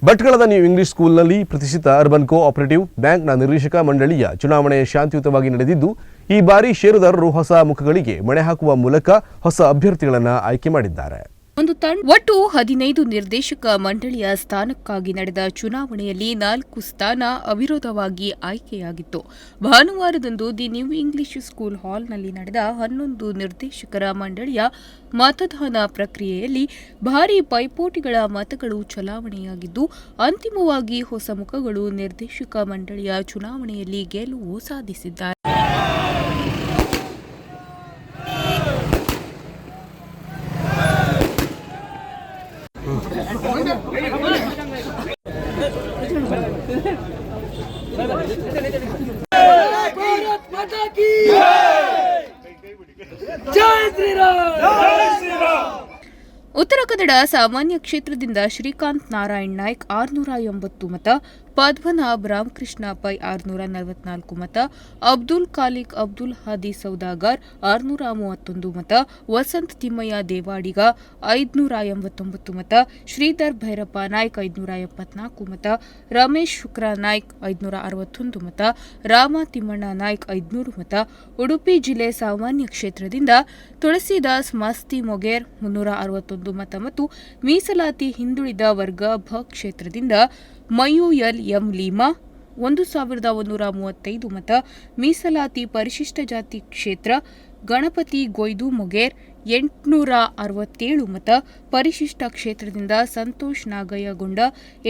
ಭಟ್ಕಳದ new English ಸ್ಕೂಲ್ನಲ್ಲಿ ಪ್ರತಿಷ್ಠಿತ urban cooperative ಬ್ಯಾಂಕ್ನ ನಿರ್ದೇಶಕ ಮಂಡಳಿಯ ಚುನಾವಣೆ ಶಾಂತಿಯುತವಾಗಿ ನಡೆದಿದ್ದು, ಈ ಬಾರಿ ಷೇರುದಾರರು ಹೊಸ ಮುಖಗಳಿಗೆ ಮಣೆ ಹಾಕುವ ಮೂಲಕ ಹೊಸ ಅಭ್ಯರ್ಥಿಗಳನ್ನು ಆಯ್ಕೆ ಮಾಡಿದ್ದಾರೆ. ಒಟ್ಟು 15 ನಿರ್ದೇಶಕ ಮಂಡಳಿಯ ಸ್ಥಾನಕ್ಕಾಗಿ ನಡೆದ ಚುನಾವಣೆಯಲ್ಲಿ 4 ಸ್ಥಾನ ಅವಿರೋಧವಾಗಿ ಆಯ್ಕೆಯಾಗಿತ್ತು. ಭಾನುವಾರದಂದು ದಿ ನ್ಯೂ ಇಂಗ್ಲಿಷ್ ಸ್ಕೂಲ್ ಹಾಲ್ನಲ್ಲಿ ನಡೆದ 11 ನಿರ್ದೇಶಕರ ಮಂಡಳಿಯ ಮತದಾನ ಪ್ರಕ್ರಿಯೆಯಲ್ಲಿ ಭಾರೀ ಪೈಪೋಟಿಗಳ ಮತಗಳು ಚಲಾವಣೆಯಾಗಿದ್ದು, ಅಂತಿಮವಾಗಿ ಹೊಸ ಮುಖಗಳು ನಿರ್ದೇಶಕ ಮಂಡಳಿಯ ಚುನಾವಣೆಯಲ್ಲಿ ಗೆಲುವು ಸಾಧಿಸಿದ್ದಾರೆ. ಉತ್ತರ ಕನ್ನಡ ಸಾಮಾನ್ಯ ಕ್ಷೇತ್ರದಿಂದ ಶ್ರೀಕಾಂತ್ ನಾರಾಯಣ್ ನಾಯ್ಕ್ 680 ಮತ, ಪದ್ಮನಾಭ್ ರಾಮಕೃಷ್ಣ ಪೈ 644 ಮತ, ಅಬ್ದುಲ್ ಖಾಲಿಕ್ ಅಬ್ದುಲ್ ಹಾದಿ ಸೌದಾಗರ್ 631 ಮತ, ವಸಂತ್ ತಿಮ್ಮಯ್ಯ ದೇವಾಡಿಗ 589 ಮತ, ಶ್ರೀಧರ್ ಭೈರಪ್ಪ ನಾಯ್ಕ್ 574 ಮತ, ರಮೇಶ್ ಶುಕ್ರಾ ನಾಯ್ಕ್ 561 ಮತ, ರಾಮ ತಿಮ್ಮಣ್ಣ ನಾಯ್ಕ್ 500 ಮತ, ಉಡುಪಿ ಜಿಲ್ಲೆ ಸಾಮಾನ್ಯ ಕ್ಷೇತ್ರದಿಂದ ತುಳಸಿದಾಸ್ ಮಸ್ತಿ ಮೊಗೇರ್ 361 ಮತ ಮತ್ತು ಮೀಸಲಾತಿ ಹಿಂದುಳಿದ ವರ್ಗ ಭ ಕ್ಷೇತ್ರದಿಂದ ಮಯೂಯಲ್ ಎಂ ಲೀಮಾ 1135 ಮತ, ಮೀಸಲಾತಿ ಪರಿಶಿಷ್ಟ ಜಾತಿ ಕ್ಷೇತ್ರ ಗಣಪತಿ ಗೊಯ್ದು ಮೊಗೇರ್ 867 ಮತ, ಪರಿಶಿಷ್ಟ ಕ್ಷೇತ್ರದಿಂದ ಸಂತೋಷ್ ನಾಗಯ್ಯಗೊಂಡ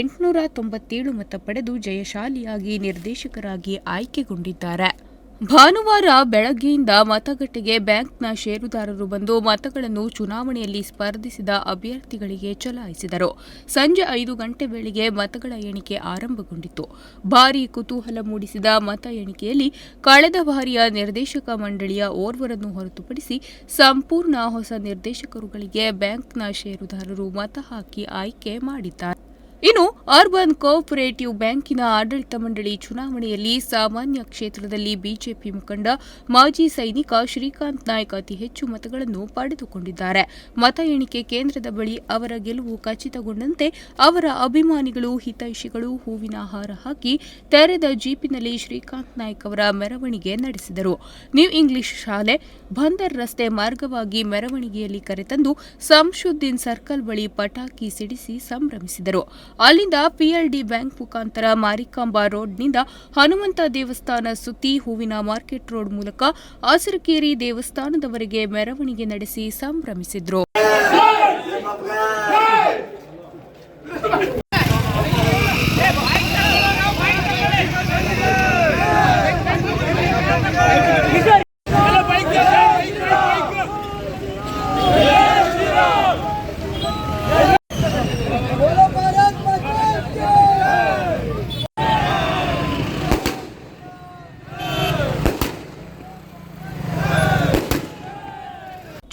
897 ಮತ ಪಡೆದು ಜಯಶಾಲಿಯಾಗಿ ನಿರ್ದೇಶಕರಾಗಿ ಆಯ್ಕೆಗೊಂಡಿದ್ದಾರೆ. ಭಾನುವಾರ ಬೆಳಗ್ಗೆಯಿಂದ ಮತಗಟ್ಟೆಗೆ ಬ್ಯಾಂಕ್ನ ಷೇರುದಾರರು ಬಂದು ಮತಗಳನ್ನು ಚುನಾವಣೆಯಲ್ಲಿ ಸ್ಪರ್ಧಿಸಿದ ಅಭ್ಯರ್ಥಿಗಳಿಗೆ ಚಲಾಯಿಸಿದರು. ಸಂಜೆ 5 ಗಂಟೆ ವೇಳೆಗೆ ಮತಗಳ ಎಣಿಕೆ ಆರಂಭಗೊಂಡಿತ್ತು. ಭಾರೀ ಕುತೂಹಲ ಮೂಡಿಸಿದ ಮತ ಎಣಿಕೆಯಲ್ಲಿ ಕಳೆದ ಬಾರಿಯ ನಿರ್ದೇಶಕ ಮಂಡಳಿಯ ಓರ್ವರನ್ನು ಹೊರತುಪಡಿಸಿ ಸಂಪೂರ್ಣ ಹೊಸ ನಿರ್ದೇಶಕರುಗಳಿಗೆ ಬ್ಯಾಂಕ್ನ ಷೇರುದಾರರು ಮತ ಹಾಕಿ ಆಯ್ಕೆ ಮಾಡಿದ್ದಾರೆ. ಇನ್ನು ಅರ್ಬನ್ ಕೋಆಪರೇಟಿವ್ ಬ್ಯಾಂಕಿನ ಆಡಳಿತ ಮಂಡಳಿ ಚುನಾವಣೆಯಲ್ಲಿ ಸಾಮಾನ್ಯ ಕ್ಷೇತ್ರದಲ್ಲಿ ಬಿಜೆಪಿ ಮುಖಂಡ ಮಾಜಿ ಸೈನಿಕ ಶ್ರೀಕಾಂತ್ ನಾಯ್ಕ್ ಅತಿ ಹೆಚ್ಚು ಮತಗಳನ್ನು ಪಡೆದುಕೊಂಡಿದ್ದಾರೆ. ಮತ ಎಣಿಕೆ ಕೇಂದ್ರದ ಬಳಿ ಅವರ ಗೆಲುವು ಖಚಿತಗೊಂಡಂತೆ ಅವರ ಅಭಿಮಾನಿಗಳು, ಹಿತೈಷಿಗಳು ಹೂವಿನ ಹಾರ ಹಾಕಿ ತೆರೆದ ಜೀಪಿನಲ್ಲಿ ಶ್ರೀಕಾಂತ್ ನಾಯ್ಕ್ ಅವರ ಮೆರವಣಿಗೆ ನಡೆಸಿದರು. ನ್ಯೂ ಇಂಗ್ಲಿಷ್ ಶಾಲೆ, ಬಂದರ್ ರಸ್ತೆ ಮಾರ್ಗವಾಗಿ ಮೆರವಣಿಗೆಯಲ್ಲಿ ಕರೆತಂದು ಸಂಶುದ್ದೀನ್ ಸರ್ಕಲ್ ಬಳಿ ಪಟಾಕಿ ಸಿಡಿಸಿ ಸಂಭ್ರಮಿಸಿದರು. ಅಲ್ಲಿಂದ ಪಿಎಲ್ಡಿ ಬ್ಯಾಂಕ್ ಮುಖಾಂತರ ಮಾರಿಕಾಂಬಾ ರೋಡ್ನಿಂದ ಹನುಮಂತ ದೇವಸ್ಥಾನ ಸುತ್ತಿ ಹೂವಿನ ಮಾರ್ಕೆಟ್ ರೋಡ್ ಮೂಲಕ ಆಸರಕೇರಿ ದೇವಸ್ಥಾನದವರೆಗೆ ಮೆರವಣಿಗೆ ನಡೆಸಿ ಸಂಭ್ರಮಿಸಿದ್ರು.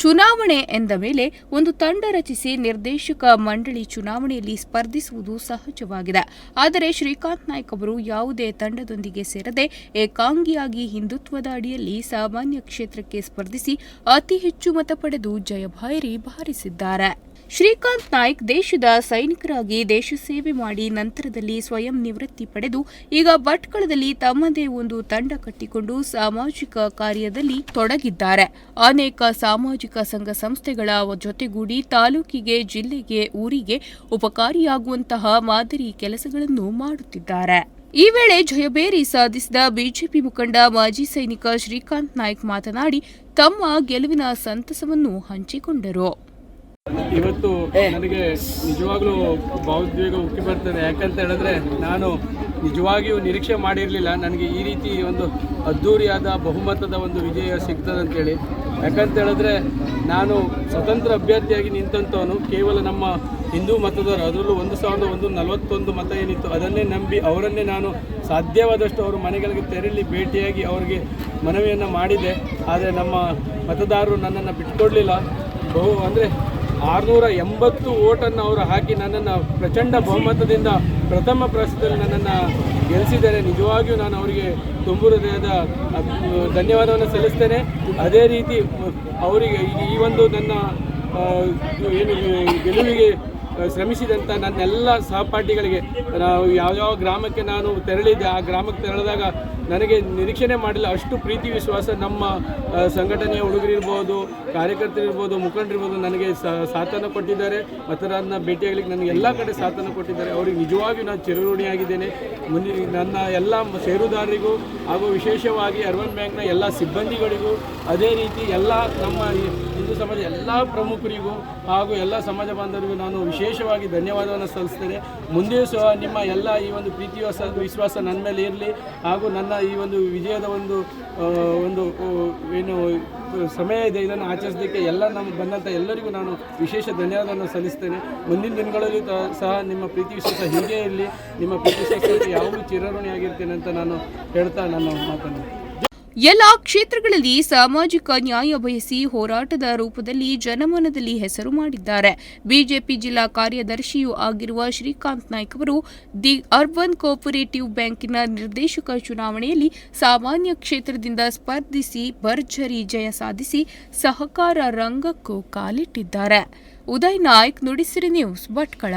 ಚುನಾವಣೆ ಎಂದ ಮೇಲೆ ಒಂದು ತಂಡ ರಚಿಸಿ ನಿರ್ದೇಶಕ ಮಂಡಳಿ ಚುನಾವಣೆಯಲ್ಲಿ ಸ್ಪರ್ಧಿಸುವುದು ಸಹಜವಾಗಿದೆ. ಆದರೆ ಶ್ರೀಕಾಂತ್ ನಾಯ್ಕ್ ಅವರು ಯಾವುದೇ ತಂಡದೊಂದಿಗೆ ಸೇರದೆ ಏಕಾಂಗಿಯಾಗಿ ಹಿಂದುತ್ವದ ಅಡಿಯಲ್ಲಿ ಸಾಮಾನ್ಯ ಕ್ಷೇತ್ರಕ್ಕೆ ಸ್ಪರ್ಧಿಸಿ ಅತಿ ಹೆಚ್ಚು ಮತ ಪಡೆದು ಜಯಭೈರಿ ಬಾರಿಸಿದ್ದಾರೆ. ಶ್ರೀಕಾಂತ್ ನಾಯ್ಕ್ ದೇಶದ ಸೈನಿಕರಾಗಿ ದೇಶ ಸೇವೆ ಮಾಡಿ ನಂತರದಲ್ಲಿ ಸ್ವಯಂ ನಿವೃತ್ತಿ ಪಡೆದು ಈಗ ಭಟ್ಕಳದಲ್ಲಿ ತಮ್ಮದೇ ಒಂದು ತಂಡ ಕಟ್ಟಿಕೊಂಡು ಸಾಮಾಜಿಕ ಕಾರ್ಯದಲ್ಲಿ ತೊಡಗಿದ್ದಾರೆ. ಅನೇಕ ಸಾಮಾಜಿಕ ಸಂಘ ಸಂಸ್ಥೆಗಳ ಜೊತೆಗೂಡಿ ತಾಲೂಕಿಗೆ, ಜಿಲ್ಲೆಗೆ, ಊರಿಗೆ ಉಪಕಾರಿಯಾಗುವಂತಹ ಮಾದರಿ ಕೆಲಸಗಳನ್ನು ಮಾಡುತ್ತಿದ್ದಾರೆ. ಈ ವೇಳೆ ಜಯಬೇರಿ ಸಾಧಿಸಿದ ಬಿಜೆಪಿ ಮುಖಂಡ ಮಾಜಿ ಸೈನಿಕ ಶ್ರೀಕಾಂತ್ ನಾಯ್ಕ್ ಮಾತನಾಡಿ ತಮ್ಮ ಗೆಲುವಿನ ಸಂತಸವನ್ನು ಹಂಚಿಕೊಂಡರು. ಇವತ್ತು ನನಗೆ ನಿಜವಾಗ್ಲೂ ಭಾವೋದ್ವೇಗ ಉಕ್ಕಿ ಬರ್ತದೆ. ಯಾಕಂತ ಹೇಳಿದ್ರೆ ನಾನು ನಿಜವಾಗಿಯೂ ನಿರೀಕ್ಷೆ ಮಾಡಿರಲಿಲ್ಲ ನನಗೆ ಈ ರೀತಿ ಒಂದು ಅದ್ಧೂರಿಯಾದ ಬಹುಮತದ ಒಂದು ವಿಜಯ ಸಿಗ್ತದಂತೇಳಿ. ಯಾಕಂತ ಹೇಳಿದ್ರೆ ನಾನು ಸ್ವತಂತ್ರ ಅಭ್ಯರ್ಥಿಯಾಗಿ ನಿಂತಂಥವನು ಕೇವಲ ನಮ್ಮ ಹಿಂದೂ ಮತದವರು, ಅದರಲ್ಲೂ 1141 ಮತ ಏನಿತ್ತು ಅದನ್ನೇ ನಂಬಿ ಅವರನ್ನೇ ನಾನು ಸಾಧ್ಯವಾದಷ್ಟು ಅವರ ಮನೆಗಳಿಗೆ ತೆರಳಿ ಭೇಟಿಯಾಗಿ ಅವರಿಗೆ ಮನವಿಯನ್ನು ಮಾಡಿದೆ. ಆದರೆ ನಮ್ಮ ಮತದಾರರು ನನ್ನನ್ನು ಬಿಟ್ಕೊಡ್ಲಿಲ್ಲ. ಅಂದರೆ 680 ಓಟನ್ನು ಅವರು ಹಾಕಿ ನನ್ನನ್ನು ಪ್ರಚಂಡ ಬಹುಮತದಿಂದ ಪ್ರಥಮ ಪ್ರಸ್ಥದಲ್ಲಿ ನನ್ನನ್ನು ಗೆಲ್ಲಿಸಿದ್ದಾರೆ. ನಿಜವಾಗಿಯೂ ನಾನು ಅವರಿಗೆ ತುಂಬು ಹೃದಯದ ಧನ್ಯವಾದವನ್ನು ಸಲ್ಲಿಸ್ತೇನೆ. ಅದೇ ರೀತಿ ಅವರಿಗೆ ಈ ಒಂದು ನನ್ನ ಏನು ಗೆಲುವಿಗೆ ಶ್ರಮಿಸಿದಂಥ ನನ್ನೆಲ್ಲ ಸಹಪಾಠಿಗಳಿಗೆ, ಯಾವ ಗ್ರಾಮಕ್ಕೆ ನಾನು ತೆರಳಿದ್ದೆ ಆ ಗ್ರಾಮಕ್ಕೆ ತೆರಳಿದಾಗ ನನಗೆ ನಿರೀಕ್ಷಣೆ ಮಾಡಿಲ್ಲ ಅಷ್ಟು ಪ್ರೀತಿ ವಿಶ್ವಾಸ ನಮ್ಮ ಸಂಘಟನೆಯ ಹುಡುಗರಿರ್ಬೋದು, ಕಾರ್ಯಕರ್ತರಿರ್ಬೋದು, ಮುಖಂಡರಿರ್ಬೋದು ನನಗೆ ಸಾಥನ್ನು ಕೊಟ್ಟಿದ್ದಾರೆ. ಮತ್ತು ನನ್ನ ಭೇಟಿಯಾಗಲಿಕ್ಕೆ ನನಗೆ ಎಲ್ಲ ಕಡೆ ಸಾಥನ್ನು ಕೊಟ್ಟಿದ್ದಾರೆ. ಅವರಿಗೆ ನಿಜವಾಗಿಯೂ ನಾನು ಚಿರಋಣಿಯಾಗಿದ್ದೇನೆ. ನನ್ನ ಎಲ್ಲ ಷೇರುದಾರರಿಗೂ ಹಾಗೂ ವಿಶೇಷವಾಗಿ ಅರ್ಬನ್ ಬ್ಯಾಂಕ್ನ ಎಲ್ಲ ಸಿಬ್ಬಂದಿಗಳಿಗೂ, ಅದೇ ರೀತಿ ಎಲ್ಲ ನಮ್ಮ ಹಿಂದೂ ಸಮಾಜ ಎಲ್ಲ ಪ್ರಮುಖರಿಗೂ ಹಾಗೂ ಎಲ್ಲ ಸಮಾಜ ಬಾಂಧವರಿಗೂ ನಾನು ವಿಶೇಷವಾಗಿ ಧನ್ಯವಾದವನ್ನು ಸಲ್ಲಿಸ್ತೇನೆ. ಮುಂದೆಯೂ ಸಹ ನಿಮ್ಮ ಎಲ್ಲ ಈ ಒಂದು ಪ್ರೀತಿ ವಿಶ್ವಾಸ ನನ್ನ ಮೇಲೆ ಇರಲಿ ಹಾಗೂ ನನ್ನ ಈ ಒಂದು ವಿಜಯದ ಒಂದು ಏನು ಸಮಯ ಇದೆ ಇದನ್ನು ಆಚರಿಸಲಿಕ್ಕೆ ಎಲ್ಲ ನಮಗೆ ಬಂದಂಥ ಎಲ್ಲರಿಗೂ ನಾನು ವಿಶೇಷ ಧನ್ಯವಾದವನ್ನು ಸಲ್ಲಿಸ್ತೇನೆ. ಮುಂದಿನ ದಿನಗಳಲ್ಲಿ ಸಹ ನಿಮ್ಮ ಪ್ರೀತಿ ವಿಶ್ವಾಸ ಹೀಗೆ ಇರಲಿ. ನಿಮ್ಮ ಪ್ರೀತಿ ವಿಶ್ವಾಸಕ್ಕೆ ಯಾವಾಗಲೂ ಚಿರಋಣಿಯಾಗಿರ್ತೇನೆ ಅಂತ ನಾನು ಹೇಳ್ತಾ ನನ್ನ ಮಾತನ್ನು. ಎಲ್ಲ ಕ್ಷೇತ್ರಗಳಲ್ಲಿ ಸಾಮಾಜಿಕ ನ್ಯಾಯ ಬಯಸಿ ಹೋರಾಟದ ರೂಪದಲ್ಲಿ ಜನಮನದಲ್ಲಿ ಹೆಸರು ಮಾಡಿದ್ದಾರೆ. ಬಿಜೆಪಿ ಜಿಲ್ಲಾ ಕಾರ್ಯದರ್ಶಿಯೂ ಆಗಿರುವ ಶ್ರೀಕಾಂತ್ ನಾಯ್ಕ್ ಅವರು ದಿ ಅರ್ಬನ್ ಕೋಆಪರೇಟಿವ್ ಬ್ಯಾಂಕಿನ ನಿರ್ದೇಶಕ ಚುನಾವಣೆಯಲ್ಲಿ ಸಾಮಾನ್ಯ ಕ್ಷೇತ್ರದಿಂದ ಸ್ಪರ್ಧಿಸಿ ಭರ್ಜರಿ ಜಯ ಸಾಧಿಸಿ ಸಹಕಾರ ರಂಗಕ್ಕೂ ಕಾಲಿಟ್ಟಿದ್ದಾರೆ. ಉದಯ್ ನಾಯ್ಕ್, ನುಡಿಸಿರಿ ನ್ಯೂಸ್, ಭಟ್ಕಳ.